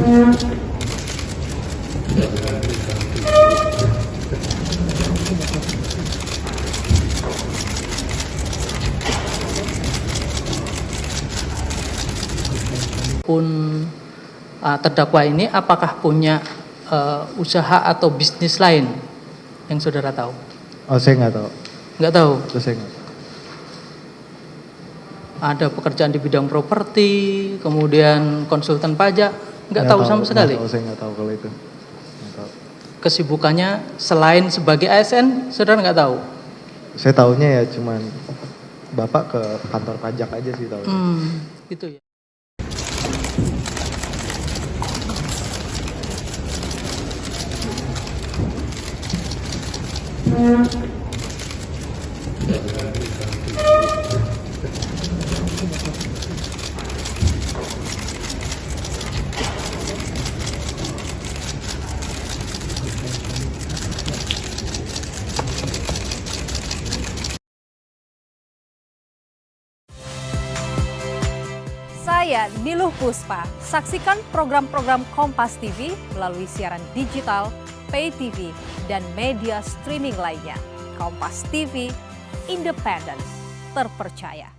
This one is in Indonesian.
Pun terdakwa ini apakah punya usaha atau bisnis lain yang saudara tahu? Oh, saya nggak tahu. Nggak tahu. Itu saya nggak tahu. Ada pekerjaan di bidang properti, kemudian konsultan pajak, nggak tahu sama sekali. Nggak tahu, saya nggak tahu kalau itu. Nggak tahu. Kesibukannya selain sebagai ASN, saudara nggak tahu? Saya tahunya ya cuman bapak ke kantor pajak aja sih tahu. Gitu ya. Saya Niluh Puspa. Saksikan program-program Kompas TV melalui siaran digital, pay TV, dan media streaming lainnya. Kompas TV, independen, terpercaya.